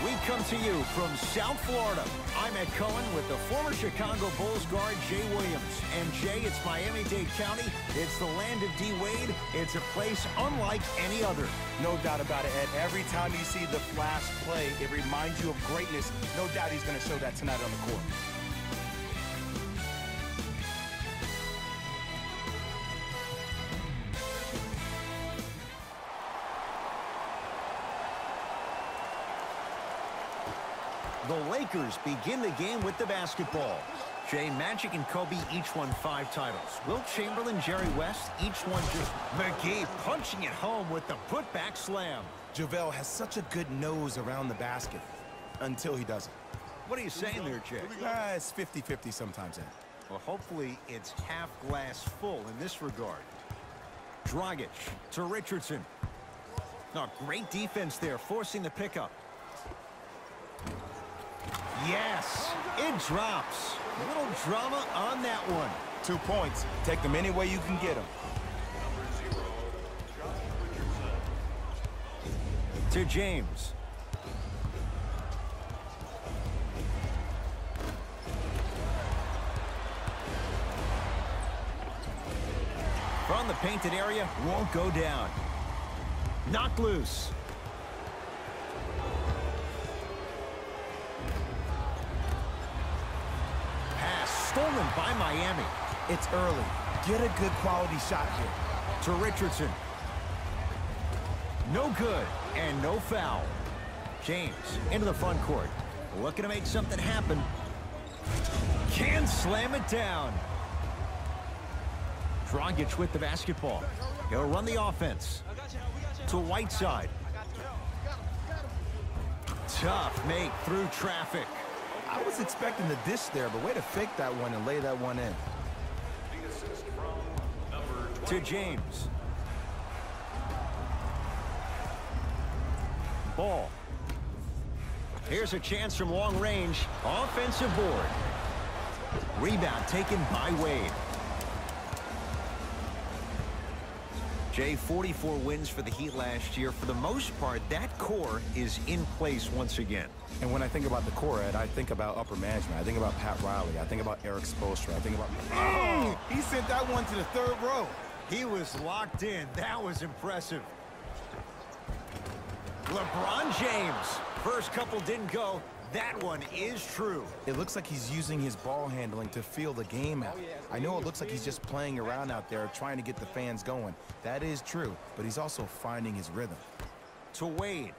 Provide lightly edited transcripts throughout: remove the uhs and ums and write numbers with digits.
We come to you from South Florida. I'm Ed Cohen with the former Chicago Bulls guard, Jay Williams. And Jay, it's Miami-Dade County. It's the land of D-Wade. It's a place unlike any other. No doubt about it, Ed. Every time you see the Flash play, it reminds you of greatness. No doubt he's going to show that tonight on the court. The Lakers begin the game with the basketball. Jay, Magic and Kobe each won 5 titles. Wilt Chamberlain, Jerry West, each one just... McGee punching it home with the putback slam. JaVale has such a good nose around the basket until he doesn't. What are you saying there, Jay? It's 50-50 sometimes, Ed. Well, hopefully it's half glass full in this regard. Dragic to Richardson. Oh, great defense there, forcing the pickup. Yes, it drops. A little drama on that one. 2 points. Take them any way you can get them. To James. From the painted area, won't go down. Knocked loose. Stolen by Miami. It's early. Get a good quality shot here. To Richardson. No good, and no foul. James into the front court. Looking to make something happen. Can slam it down. Dragic with the basketball. He'll run the offense. To Whiteside. Tough make through traffic. I was expecting the dish there, but way to fake that one and lay that one in. To James. Ball. Here's a chance from long range. Offensive board. Rebound taken by Wade. Jay, 44 wins for the Heat last year. For the most part, that core is in place once again. And when I think about the core, Ed, I think about upper management. I think about Pat Riley. I think about Eric Spoelstra. I think about... Oh! He sent that one to the third row. He was locked in. That was impressive. LeBron James. First couple didn't go. That one is true. It looks like he's using his ball handling to feel the game out. I know it looks like he's just playing around out there trying to get the fans going. That is true, but he's also finding his rhythm. To Wade.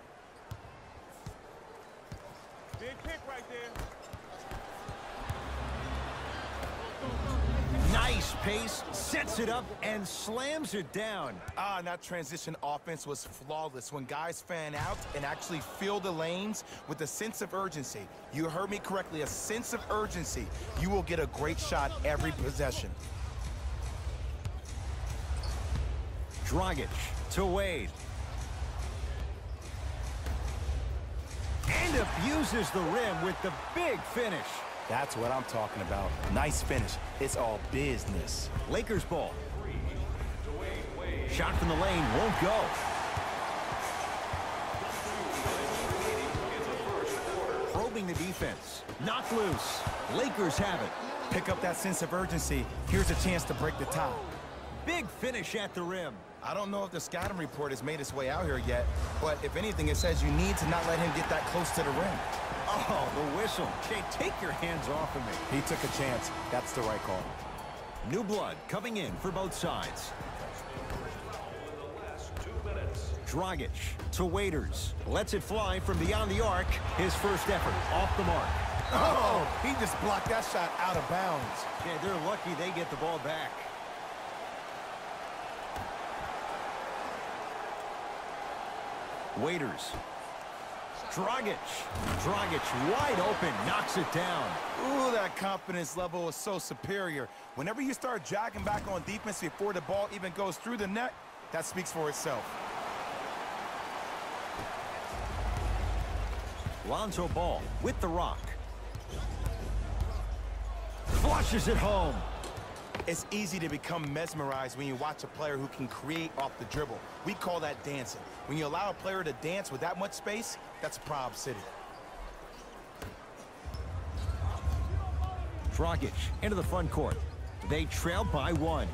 Big pick right there. Nice pace, sets it up, and slams it down. And that transition offense was flawless when guys fan out and actually fill the lanes with a sense of urgency. You heard me correctly, a sense of urgency. You will get a great shot every possession. Dragic to Wade. And abuses the rim with the big finish. That's what I'm talking about. Nice finish. It's all business. Lakers ball. Shot from the lane won't go. Probing the defense. Knocked loose. Lakers have it. Pick up that sense of urgency. Here's a chance to break the tie. Big finish at the rim. I don't know if the scouting report has made its way out here yet, but if anything, it says you need to not let him get that close to the rim. Oh, the whistle. Jay, take your hands off of me. He took a chance. That's the right call. New blood coming in for both sides. Dragic to Waiters. Lets it fly from beyond the arc. His first effort off the mark. Oh, he just blocked that shot out of bounds. Yeah, they're lucky they get the ball back. Waiters. Dragic wide open, knocks it down. Ooh, that confidence level is so superior. Whenever you start jogging back on defense before the ball even goes through the net, that speaks for itself. Lonzo Ball with the rock. Flushes it home. It's easy to become mesmerized when you watch a player who can create off the dribble. We call that dancing. When you allow a player to dance with that much space, that's Prob City. Dragic into the front court. They trail by 1. Hey,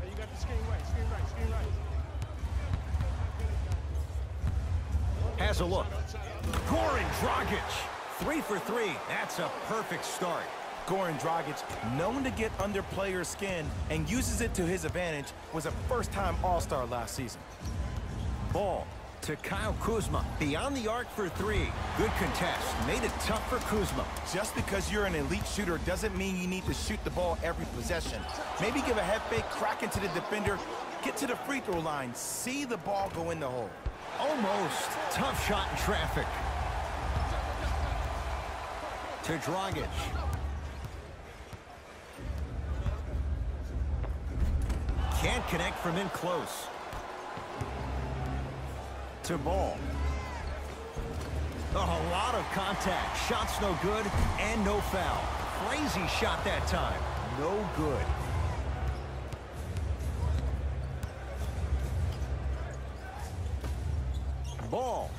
you got the screen right, screen right, screen right. Has a look. Goran Dragic. 3 for 3. That's a perfect start. Goran Dragic, known to get under players' skin and uses it to his advantage, was a first-time All-Star last season. Ball to Kyle Kuzma. Beyond the arc for 3. Good contest. Made it tough for Kuzma. Just because you're an elite shooter doesn't mean you need to shoot the ball every possession. Maybe give a head fake, crack into the defender, get to the free throw line, see the ball go in the hole. Almost. Tough shot in traffic. To Dragic. Can't connect from in close. To Ball. A lot of contact. Shot's no good and no foul. Crazy shot that time. No good. Ball.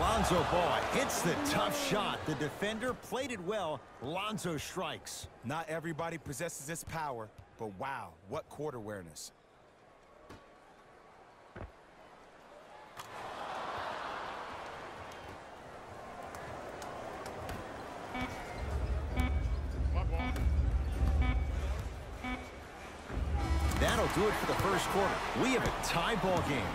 Lonzo Ball hits the tough shot. The defender played it well. Lonzo strikes. Not everybody possesses this power, but wow, what court awareness. That'll do it for the first quarter. We have a tie ball game.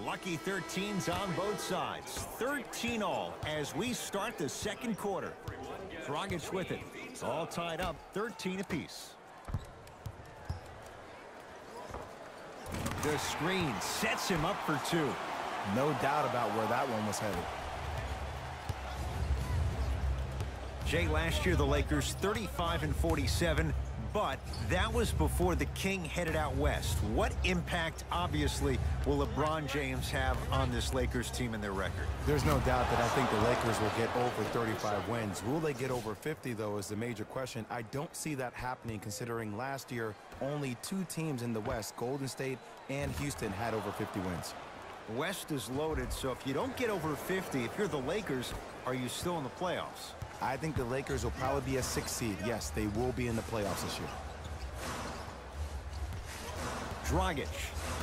Lucky 13s on both sides. 13 all as we start the second quarter. Dragic with it. It's all tied up, 13 apiece. The screen sets him up for 2. No doubt about where that one was headed. Jay, last year the Lakers 35 and 47. But that was before the King headed out west. What impact, obviously, will LeBron James have on this Lakers team and their record? There's no doubt that I think the Lakers will get over 35 wins. Will they get over 50, though, is the major question. I don't see that happening, considering last year only 2 teams in the West, Golden State and Houston, had over 50 wins. West is loaded, so if you don't get over 50, if you're the Lakers, are you still in the playoffs? I think the Lakers will probably be a 6th seed. Yes, they will be in the playoffs this year. Dragic.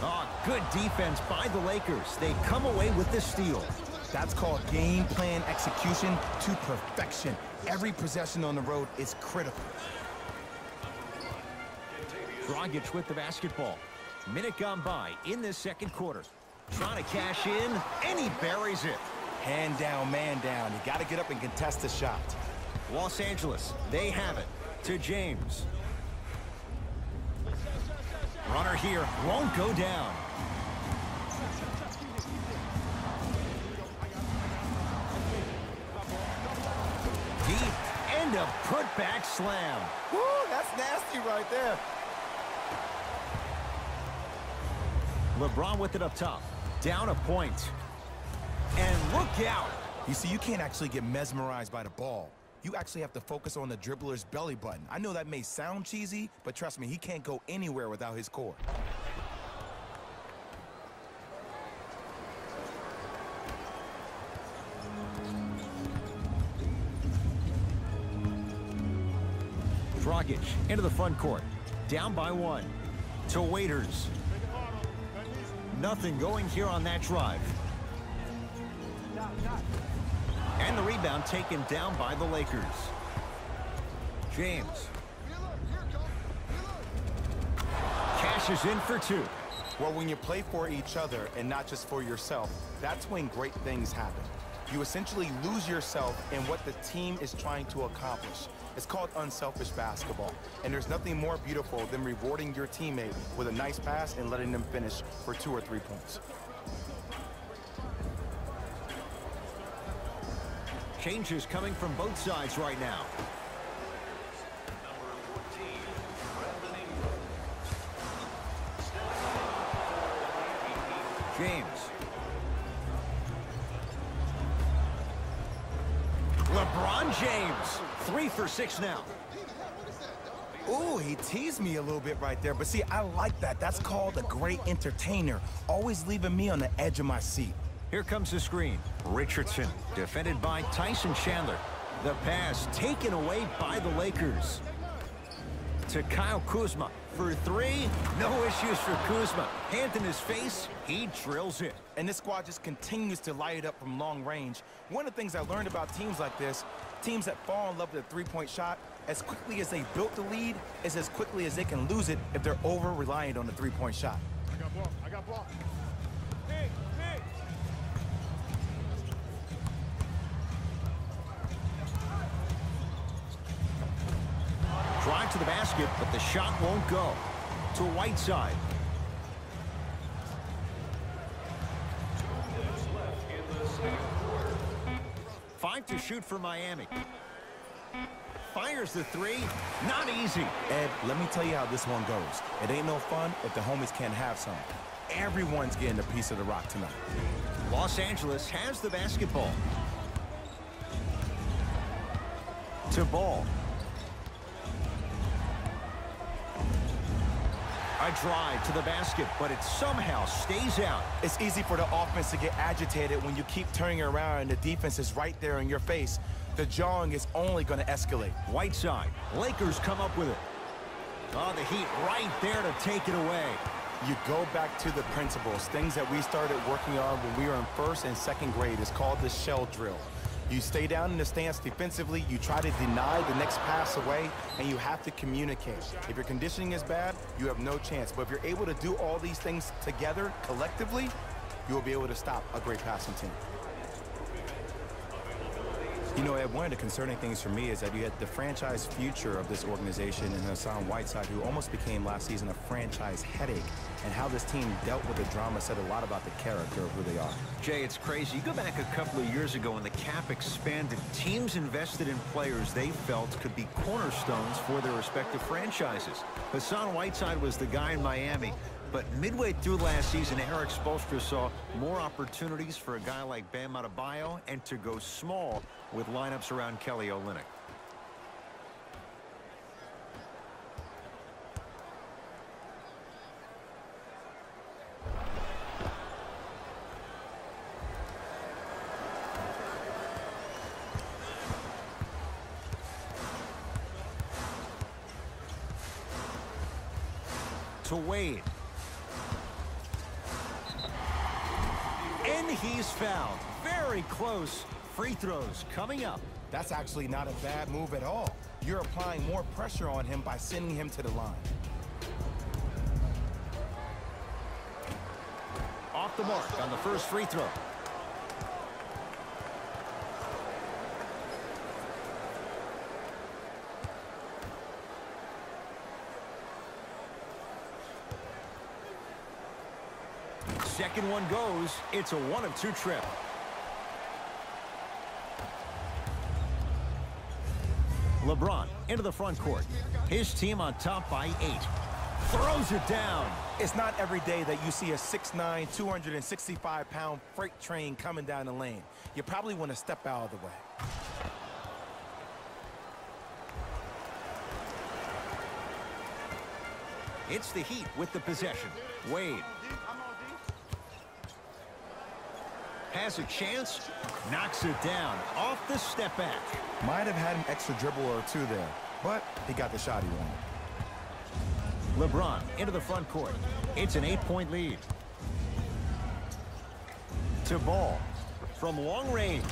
Oh, good defense by the Lakers. They come away with the steal. That's called game plan execution to perfection. Every possession on the road is critical. Dragic with the basketball. Minute gone by in this second quarter. Trying to cash in, and he buries it. Hand down, man down. You got to get up and contest the shot. Los Angeles, they have it. To James. Runner here, won't go down. Deep, and a put-back slam. Woo, that's nasty right there. LeBron with it up top. Down a point. And look out. You see, you can't actually get mesmerized by the ball. You actually have to focus on the dribbler's belly button. I know that may sound cheesy, but trust me, he can't go anywhere without his core. Dragic into the front court. Down by 1. To Waiters. Nothing going here on that drive. And the rebound taken down by the Lakers. James. Cashes in for 2. Well, when you play for each other and not just for yourself, that's when great things happen. You essentially lose yourself in what the team is trying to accomplish. It's called unselfish basketball. And there's nothing more beautiful than rewarding your teammate with a nice pass and letting them finish for 2 or 3 points. Changes coming from both sides right now. James. LeBron James, 3 for 6 now. Ooh, he teased me a little bit right there. But see, I like that. That's called a great entertainer. Always leaving me on the edge of my seat. Here comes the screen. Richardson, defended by Tyson Chandler. The pass taken away by the Lakers. To Kyle Kuzma for 3. No issues for Kuzma. Hand in his face, he drills it. And this squad just continues to light it up from long range. One of the things I learned about teams like this, teams that fall in love with a three-point shot, as quickly as they built the lead, is as quickly as they can lose it if they're over-reliant on the three-point shot. I got ball. I got ball. Hey, hey. Drive to the basket, but the shot won't go. To Whiteside. Five to shoot for Miami. Fires the 3. Not easy. Ed, let me tell you how this one goes. It ain't no fun if the homies can't have some. Everyone's getting a piece of the rock tonight. Los Angeles has the basketball. To Ball. A drive to the basket, but it somehow stays out. It's easy for the offense to get agitated when you keep turning around and the defense is right there in your face. The jawing is only going to escalate. Whiteside. Lakers come up with it. Oh, the Heat right there to take it away. You go back to the principles, things that we started working on when we were in first and second grade. It's called the shell drill. You stay down in the stance defensively, you try to deny the next pass away, and you have to communicate. If your conditioning is bad, you have no chance. But if you're able to do all these things together, collectively, you will be able to stop a great passing team. You know, Ed, one of the concerning things for me is that you had the franchise future of this organization and Hassan Whiteside, who almost became last season a franchise headache. And how this team dealt with the drama said a lot about the character of who they are. Jay, it's crazy. You go back a couple of years ago when the cap expanded, teams invested in players they felt could be cornerstones for their respective franchises. Hassan Whiteside was the guy in Miami. But midway through last season, Eric Spoelstra saw more opportunities for a guy like Bam Adebayo and to go small with lineups around Kelly Olynyk. To Wade. And he's fouled. Very close. Free throws coming up. That's actually not a bad move at all. You're applying more pressure on him by sending him to the line. Off the mark on the first free throw. Second one goes. It's a 1-of-2 trip. LeBron into the front court. His team on top by 8. Throws it down. It's not every day that you see a 6'9", 265-pound freight train coming down the lane. You probably want to step out of the way. It's the Heat with the possession. Wade. Has a chance. Knocks it down. Off the step back. Might have had an extra dribble or two there, but he got the shot he wanted. LeBron into the front court. It's an 8-point lead. To Ball. From long range,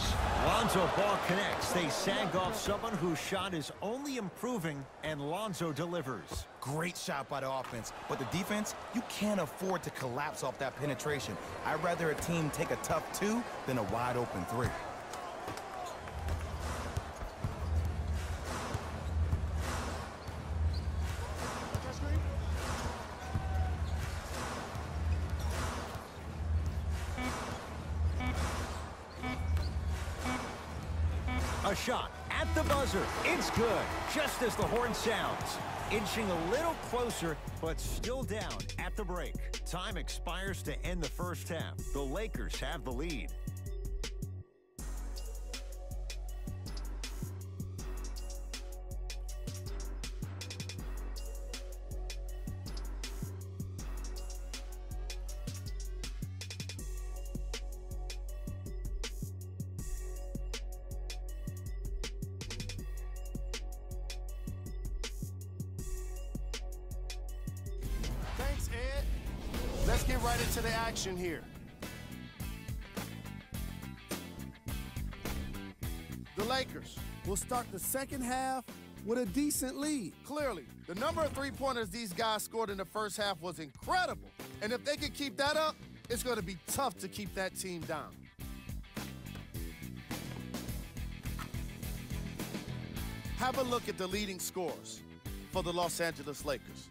Lonzo Ball connects. They sag off someone whose shot is only improving, and Lonzo delivers. Great shot by the offense, but the defense, you can't afford to collapse off that penetration. I'd rather a team take a tough 2 than a wide open 3. A shot at the buzzer. It's good, just as the horn sounds. Inching a little closer, but still down at the break. Time expires to end the first half. The Lakers have the lead. Thanks, Ed. Let's get right into the action here. The Lakers We'll start the second half with a decent lead. clearly, the number of three-pointers these guys scored in the first half was incredible. And if they can keep that up, it's going to be tough to keep that team down. Have a look at the leading scorers for the Los Angeles Lakers.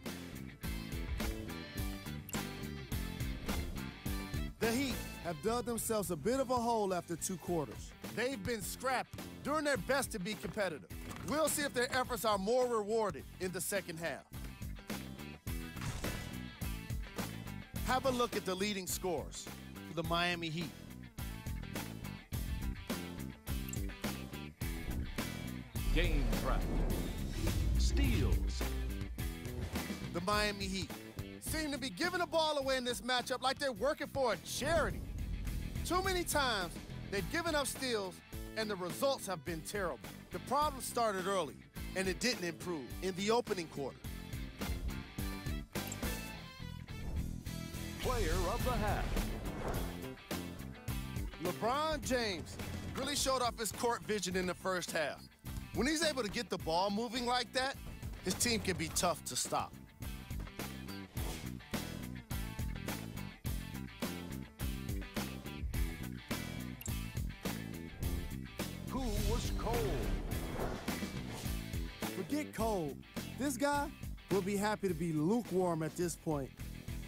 The Heat have dug themselves a bit of a hole after 2 quarters. They've been scrappy, doing their best to be competitive. We'll see if their efforts are more rewarded in the second half. Have a look at the leading scorers for the Miami Heat. Game trap. Steals. The Miami Heat seem to be giving the ball away in this matchup like they're working for a charity. Too many times, they've given up steals, and the results have been terrible. The problem started early, and it didn't improve in the opening quarter. Player of the half. LeBron James really showed off his court vision in the first half. When he's able to get the ball moving like that, his team can be tough to stop. Who was cold? Forget cold. This guy will be happy to be lukewarm at this point.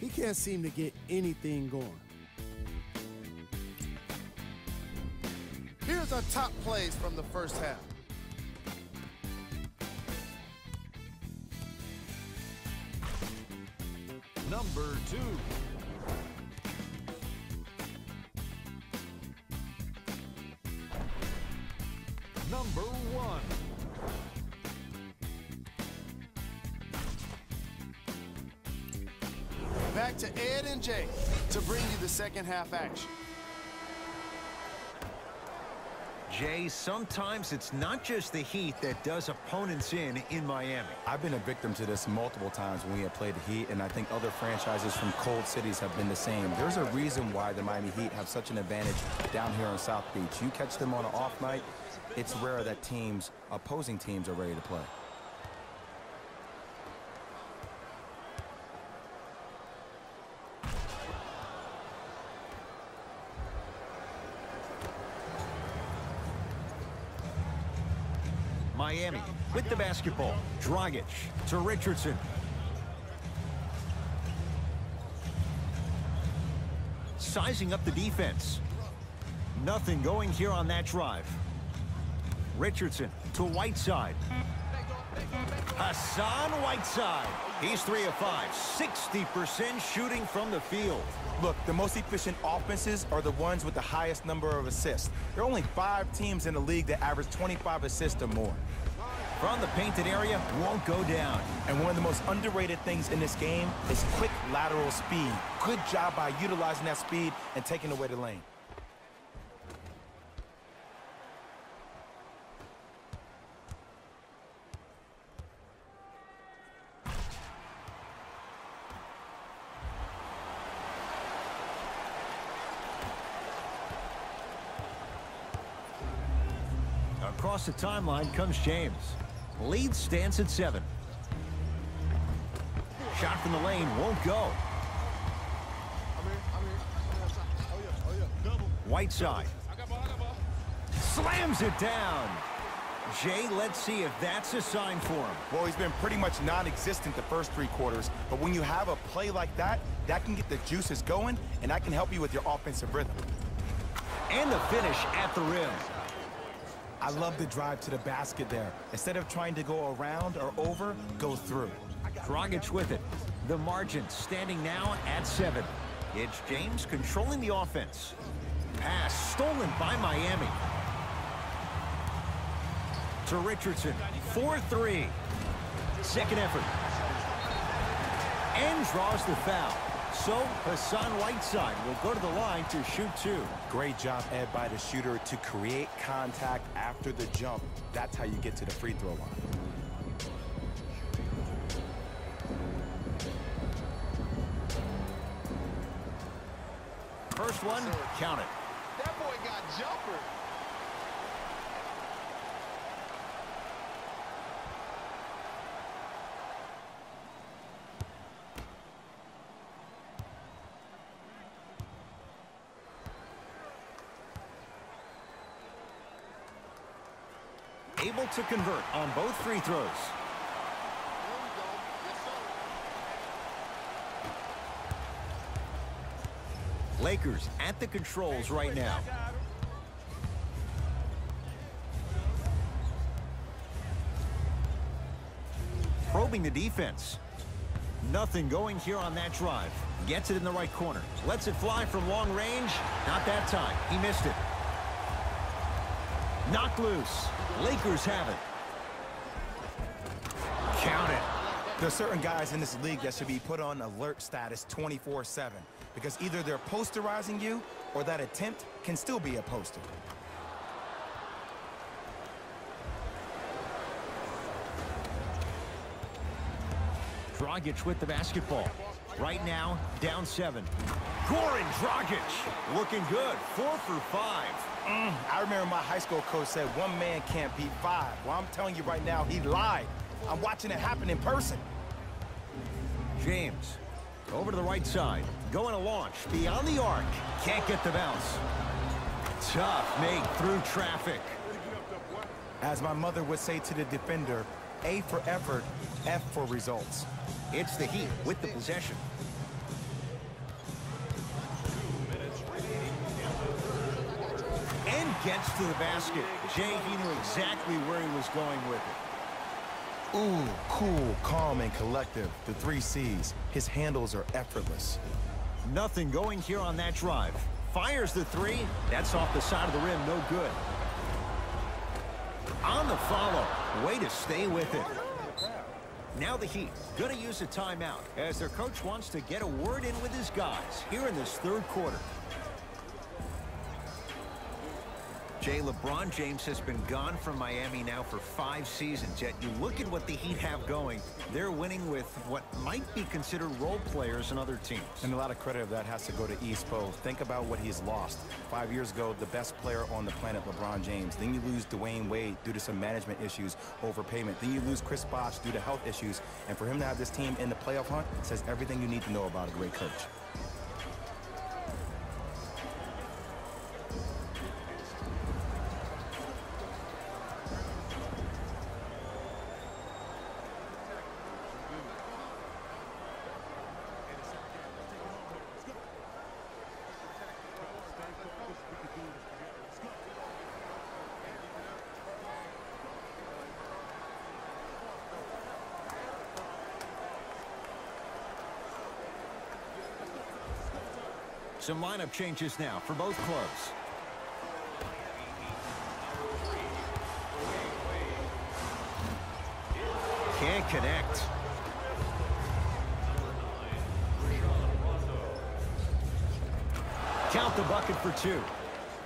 He can't seem to get anything going. Here's our top plays from the first half. Number 2. Number 1. Back to Ed and Jay to bring you the second half action. Jay, sometimes it's not just the Heat that does opponents in Miami. I've been a victim to this multiple times when we have played the Heat, and I think other franchises from cold cities have been the same. There's a reason why the Miami Heat have such an advantage down here on South Beach. You catch them on an off night, it's rare that opposing teams are ready to play. Miami with the basketball. Dragic to Richardson. Sizing up the defense. Nothing going here on that drive. Richardson to Whiteside. Hassan Whiteside. He's 3 of 5. 60% shooting from the field. Look, the most efficient offenses are the ones with the highest number of assists. There are only 5 teams in the league that average 25 assists or more. From the painted area, won't go down. And one of the most underrated things in this game is quick lateral speed. Good job by utilizing that speed and taking away the lane. Across the timeline comes James. Lead stands at 7. Shot from the lane won't go. Whiteside. Slams it down. Jay, let's see if that's a sign for him. Well, he's been pretty much non-existent the first 3 quarters, but when you have a play like that, that can get the juices going, and that can help you with your offensive rhythm. And the finish at the rim. I love the drive to the basket there. Instead of trying to go around or over, go through. Dragic with it. The margin standing now at 7. It's James controlling the offense. Pass stolen by Miami. To Richardson. 4-3. Second effort. And draws the foul. So Hassan Whiteside will go to the line to shoot 2. Great job, Ed, by the shooter to create contact after the jump. That's how you get to the free throw line. First one, count it. That boy got jumper. Able to convert on both free throws. Lakers at the controls right now. Probing the defense. Nothing going here on that drive. Gets it in the right corner. Lets it fly from long range. Not that time. He missed it. Knocked loose. Lakers have it. Count it. There's certain guys in this league that should be put on alert status 24/7 because either they're posterizing you or that attempt can still be a poster. Dragic with the basketball. Right now, down 7. Goran Dragic looking good. 4 for 5. I remember my high school coach said one man can't beat 5. Well, I'm telling you right now, he lied. I'm watching it happen in person. James over to the right side. Going to launch beyond the arc. Can't get the bounce. Tough make through traffic. As my mother would say to the defender, A for effort, F for results. It's the Heat with the possession. And gets to the basket. Jay, he knew exactly where he was going with it. Ooh, cool, calm, and collective. The 3 C's. His handles are effortless. Nothing going here on that drive. Fires the 3. That's off the side of the rim. No good. On the follow. Way to stay with it. Now the Heat going to use a timeout as their coach wants to get a word in with his guys here in this 3rd quarter. Jay, LeBron James has been gone from Miami now for 5 seasons, yet you look at what the Heat have going. They're winning with what might be considered role players in other teams. And a lot of credit of that has to go to Espo. Think about what he's lost. 5 years ago, the best player on the planet, LeBron James. Then you lose Dwayne Wade due to some management issues, overpayment. Then you lose Chris Bosh due to health issues. And for him to have this team in the playoff hunt says everything you need to know about a great coach. Some lineup changes now for both clubs. Can't connect. Count the bucket for 2.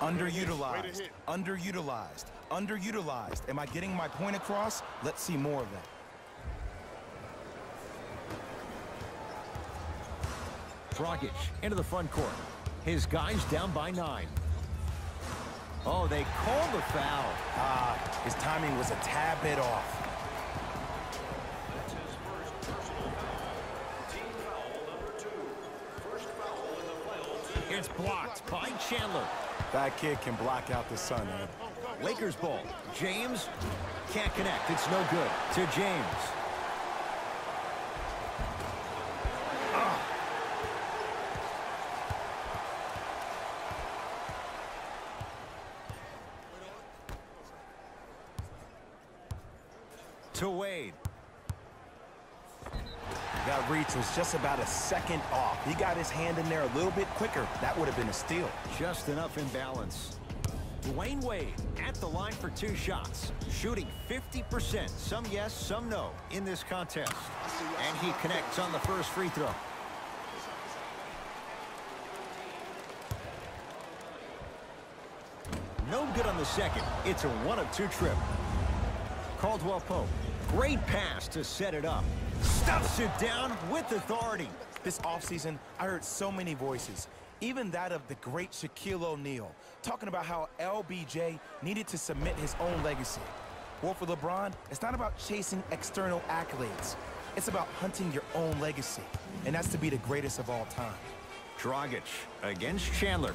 Underutilized, underutilized, underutilized. Am I getting my point across? Let's see more of that. Dragic into the front court. His guys down by 9. Oh, they called the foul. His timing was a tad bit off. It's blocked by Chandler. That kid can block out the sun, man. Lakers ball. James can't connect. It's no good. To James. to Wade. That reach was just about a second off. He got his hand in there a little bit quicker. That would have been a steal. Just enough imbalance. Dwayne Wade at the line for 2 shots, shooting 50%, some yes, some no, in this contest. And he connects on the first free throw. No good on the second. It's a 1 of 2 trip. Caldwell Pope, great pass to set it up. Stuffs it down with authority. This offseason, I heard so many voices, even that of the great Shaquille O'Neal, talking about how LBJ needed to submit his own legacy. Well, for LeBron, it's not about chasing external accolades. It's about hunting your own legacy, and that's to be the greatest of all time. Dragic against Chandler.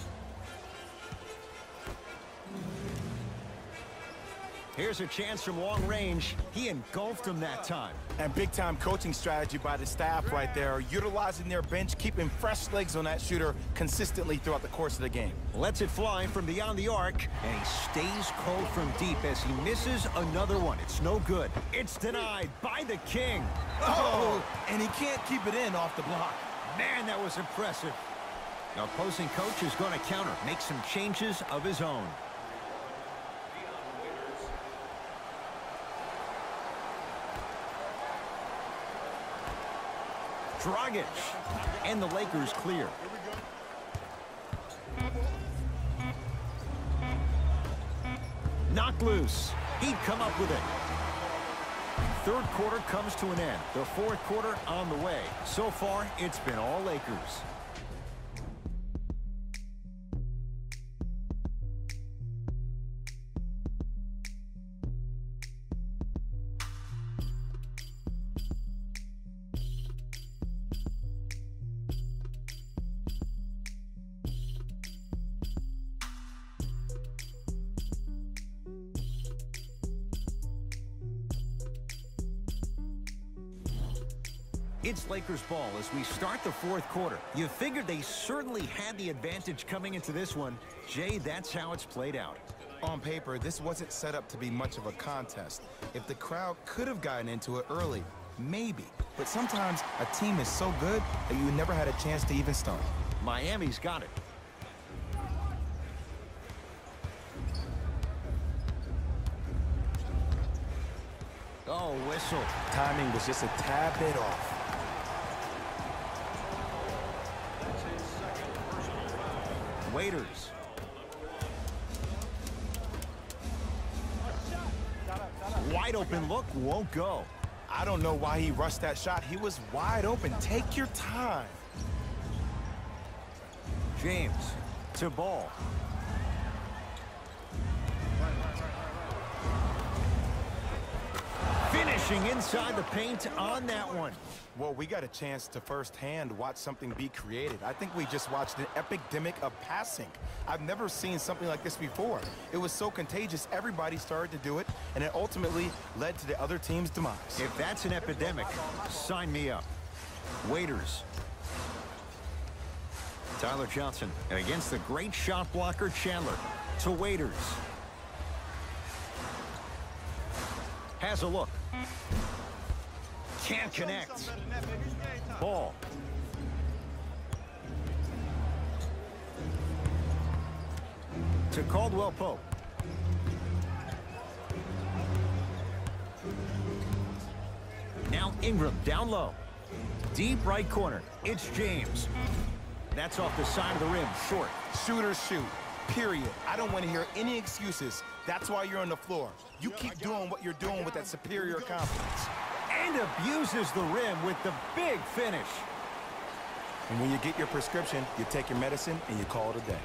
Here's a chance from long range. He engulfed him that time. And big-time coaching strategy by the staff right there, utilizing their bench, keeping fresh legs on that shooter consistently throughout the course of the game. Lets it fly from beyond the arc, and he stays cold from deep as he misses another one. It's no good. It's denied by the King. Oh, and he can't keep it in off the block. Man, that was impressive. The opposing coach is going to counter, make some changes of his own. Dragic, and the Lakers clear. Knocked loose. He'd come up with it. Third quarter comes to an end. The fourth quarter on the way. So far, it's been all Lakers. It's Lakers ball as we start the fourth quarter. You figured they certainly had the advantage coming into this one. Jay, that's how it's played out. On paper, this wasn't set up to be much of a contest. If the crowd could have gotten into it early, maybe. But sometimes a team is so good that you never had a chance to even start. Miami's got it. Oh, whistle. Timing was just a tad bit off. Waiters. Wide open look, won't go. I don't know why he rushed that shot. He was wide open. Take your time. James to Ball. Finishing inside the paint on that one. Well, we got a chance to firsthand watch something be created. I think we just watched an epidemic of passing. I've never seen something like this before. It was so contagious, everybody started to do it, and it ultimately led to the other team's demise. If that's an epidemic, sign me up. Waiters. Tyler Johnson against the great shot blocker Chandler. To Waiters. Has a look. Can't connect. Ball. To Caldwell Pope. Now Ingram down low. Deep right corner. It's James. That's off the side of the rim. Short. Shooters shoot. Period. I don't want to hear any excuses. That's why you're on the floor. You keep doing what you're doing with that superior confidence. And abuses the rim with the big finish. And when you get your prescription, you take your medicine and you call it a day.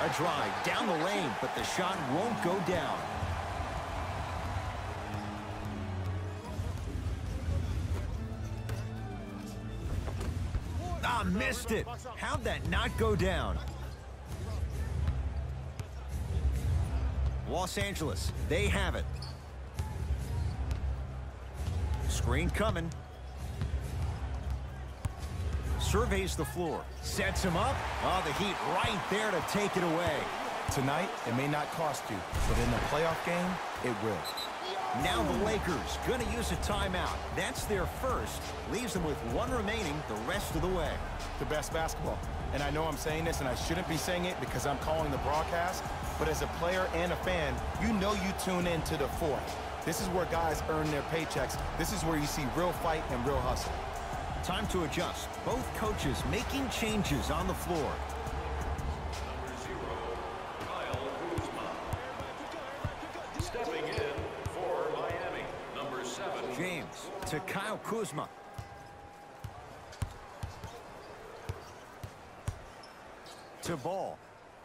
A drive down the lane, but the shot won't go down. Ah, missed it. How'd that not go down? Los Angeles, they have it. Screen coming. surveys the floor, sets him up. Oh, the Heat right there to take it away. Tonight, it may not cost you, but in the playoff game, it will. Now the Lakers going to use a timeout. That's their first. Leaves them with one remaining the rest of the way. The best basketball. And I know I'm saying this, and I shouldn't be saying it because I'm calling the broadcast, but as a player and a fan, you know you tune in to the fourth. This is where guys earn their paychecks. This is where you see real fight and real hustle. Time to adjust. Both coaches making changes on the floor. Stepping in for Miami, number 7. James to Kyle Kuzma. To Ball.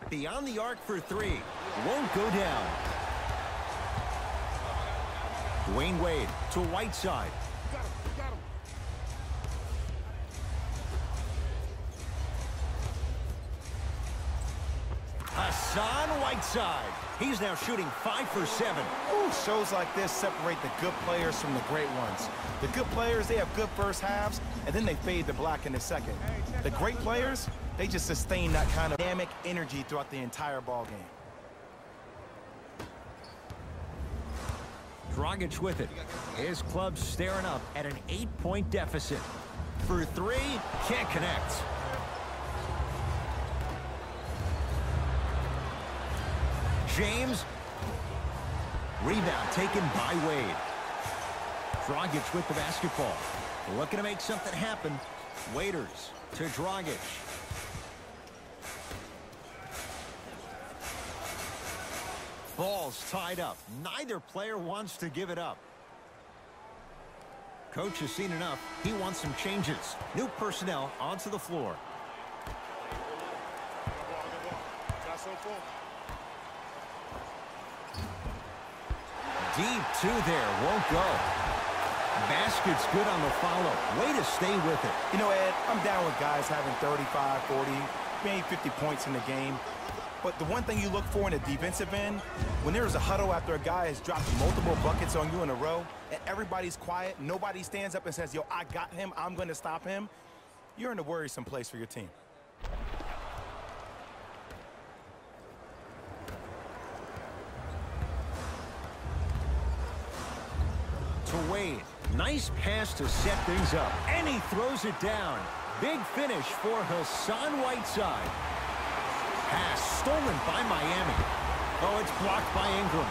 Beyond the arc for three. Won't go down. Dwayne Wade to Whiteside. Hassan Whiteside. He's now shooting 5 for 7. Ooh, shows like this separate the good players from the great ones. The good players, they have good first halves, and then they fade to black in the second. The great players, they just sustain that kind of dynamic energy throughout the entire ball game. Dragic with it. His club's staring up at an 8-point deficit. For three, can't connect. James. Rebound taken by Wade. Dragic with the basketball. Looking to make something happen. Waiters to Dragic. Ball's tied up. Neither player wants to give it up. Coach has seen enough. He wants some changes. New personnel onto the floor. Deep two there. Won't go. Basket's good on the follow. Way to stay with it. You know, Ed, I'm down with guys having 35, 40, maybe 50 points in the game. But the one thing you look for in a defensive end, when there's a huddle after a guy has dropped multiple buckets on you in a row, and everybody's quiet, nobody stands up and says, yo, I got him, I'm going to stop him, you're in a worrisome place for your team. To Wade. Nice pass to set things up. And he throws it down. Big finish for Hassan Whiteside. Pass stolen by Miami. Oh, it's blocked by Ingram.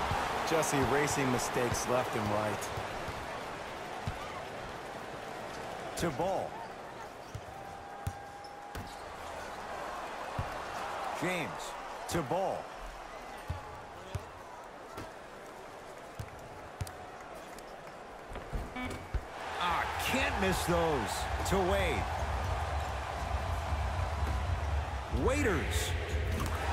Just erasing mistakes left and right. To Ball. James to Ball. Can't miss those. To Wade. Waiters.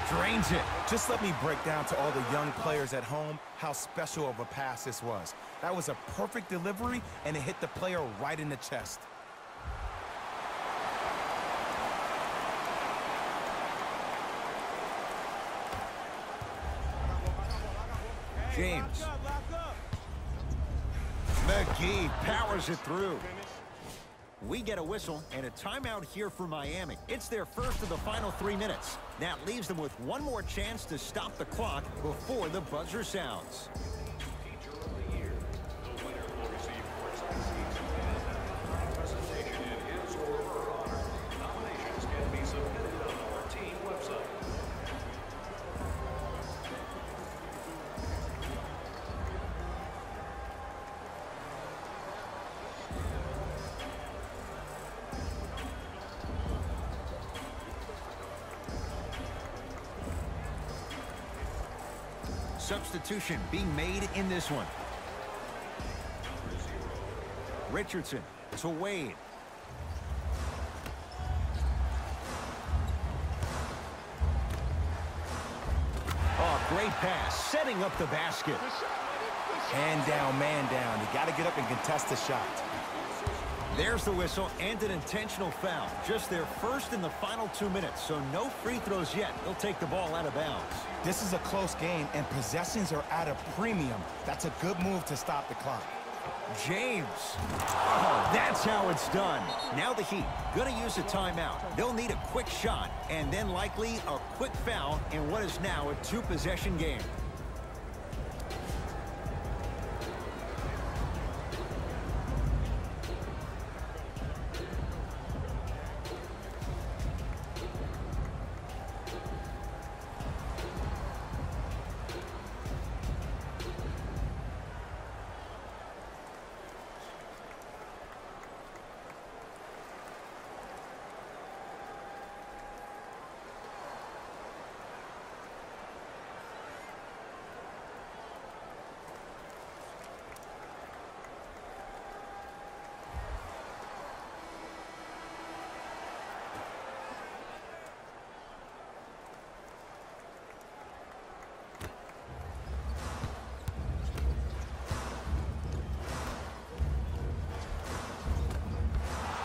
Drains it. Just let me break down to all the young players at home how special of a pass this was. That was a perfect delivery, and it hit the player right in the chest. James. McGee powers it through. We get a whistle and a timeout here for Miami. It's their first of the final 3 minutes. That leaves them with one more chance to stop the clock before the buzzer sounds. Substitution being made in this one. Richardson to Wade. Oh, great pass, setting up the basket. Man down. You got to get up and contest the shot. There's the whistle and an intentional foul. Just their first in the final 2 minutes, so no free throws yet. They'll take the ball out of bounds. This is a close game, and possessions are at a premium. That's a good move to stop the clock. James. Oh, that's how it's done. Now the Heat going to use a timeout. They'll need a quick shot and then likely a quick foul in what is now a two-possession game.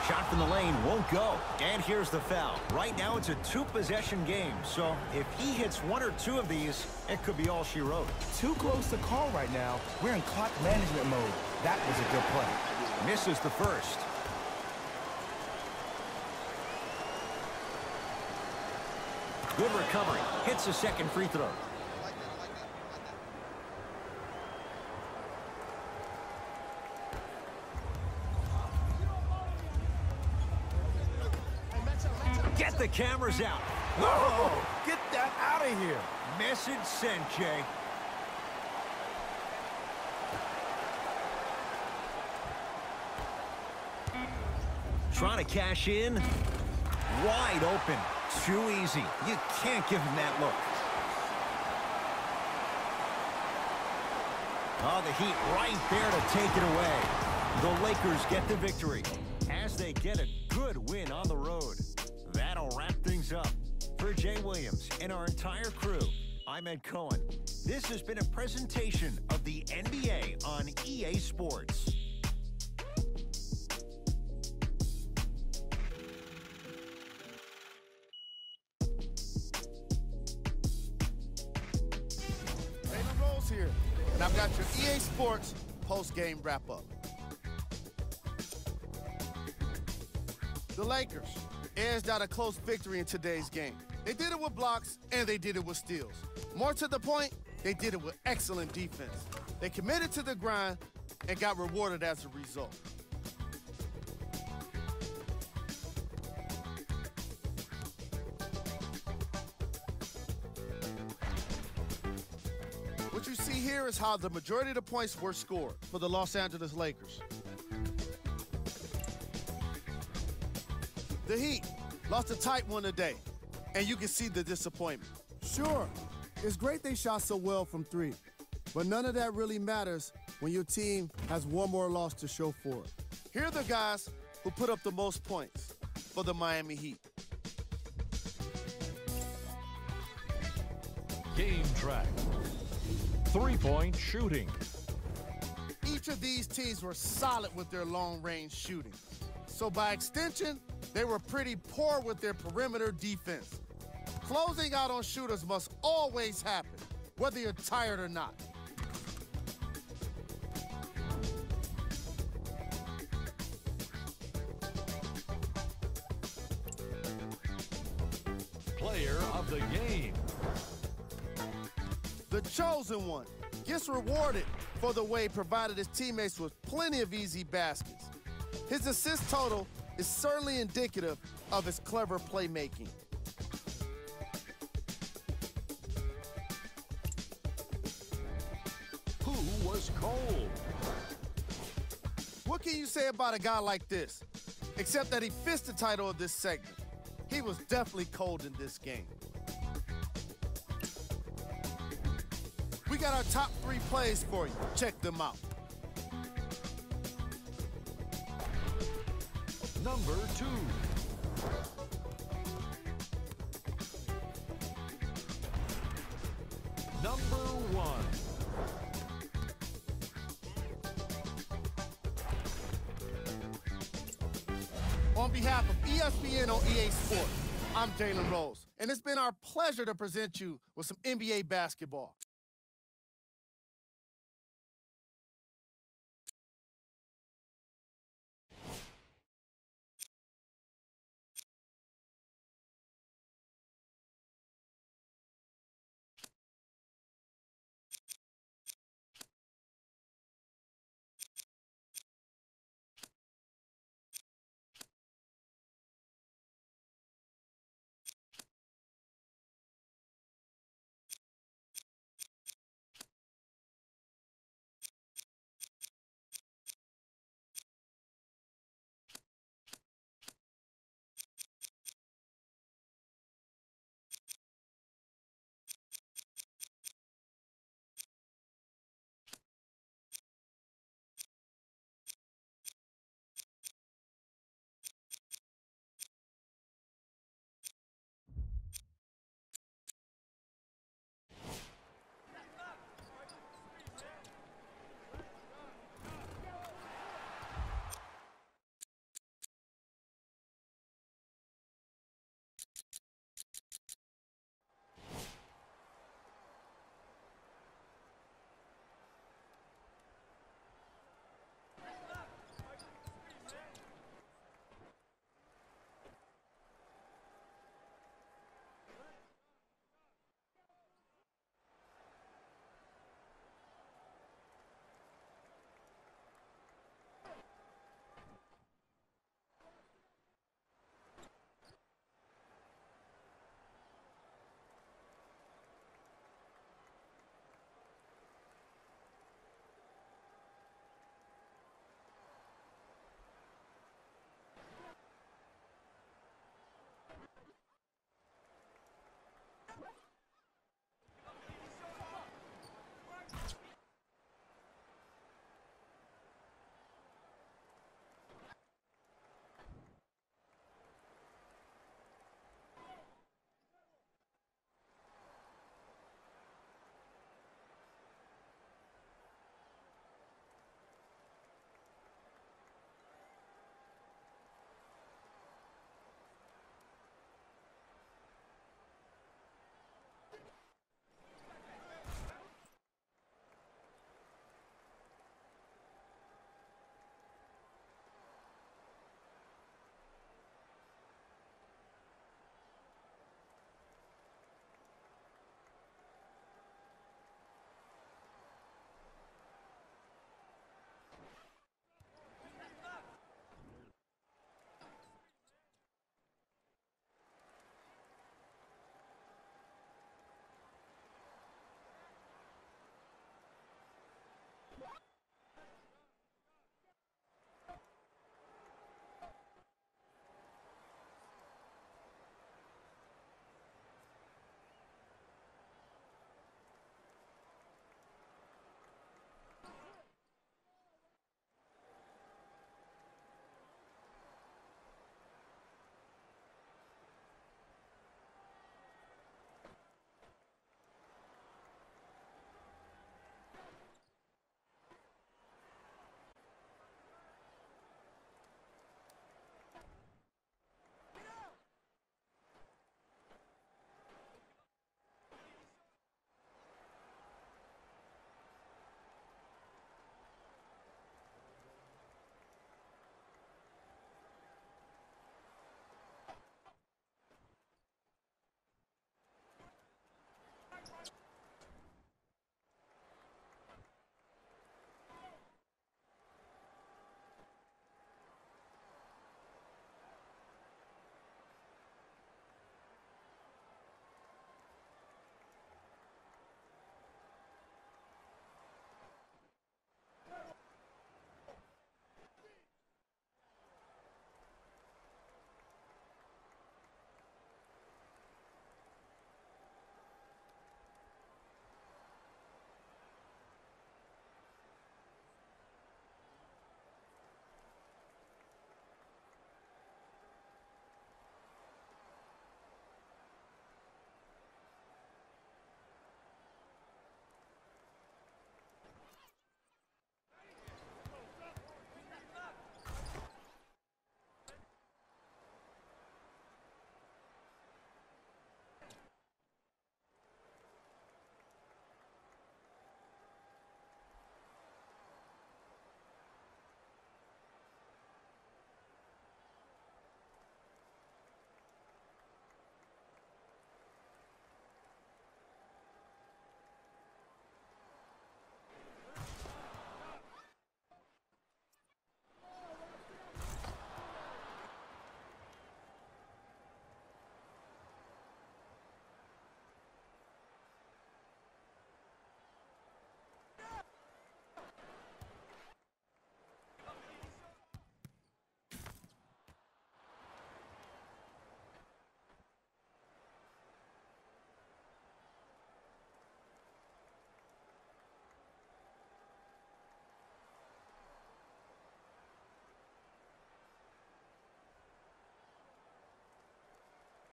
Shot from the lane won't go. And here's the foul. Right now it's a two-possession game, so if he hits one or two of these, it could be all she wrote. Too close to call right now. We're in clock management mode. That was a good play. Misses the first. Good recovery. Hits the second free throw. Get the cameras out. Whoa! Get that out of here. Message sent, Jay. Trying to cash in. Wide open. Too easy. You can't give him that look. Oh, the Heat right there to take it away. The Lakers get the victory as they get a good win on the road. That'll wrap things up. For Jay Williams and our entire crew, I'm Ed Cohen. This has been a presentation of the NBA on EA Sports. Taylor Rose here, and I've got your EA Sports post-game wrap-up. The Lakers edged out a close victory in today's game. They did it with blocks, and they did it with steals. More to the point, they did it with excellent defense. They committed to the grind and got rewarded as a result. What you see here is how the majority of the points were scored for the Los Angeles Lakers. The Heat lost a tight one today, and you can see the disappointment. Sure, it's great they shot so well from three, but none of that really matters when your team has one more loss to show for it. Here are the guys who put up the most points for the Miami Heat. Game track. Three-point shooting. Each of these teams were solid with their long-range shooting. So by extension, they were pretty poor with their perimeter defense. Closing out on shooters must always happen, whether you're tired or not. Player of the game. The chosen one gets rewarded for the way he provided his teammates with plenty of easy baskets. His assist total is certainly indicative of his clever playmaking. Who was cold? What can you say about a guy like this? Except that he fits the title of this segment. He was definitely cold in this game. We got our top 3 plays for you. Check them out. Number 2. Number 1. On behalf of ESPN on EA Sports, I'm Jalen Rose, and it's been our pleasure to present you with some NBA basketball.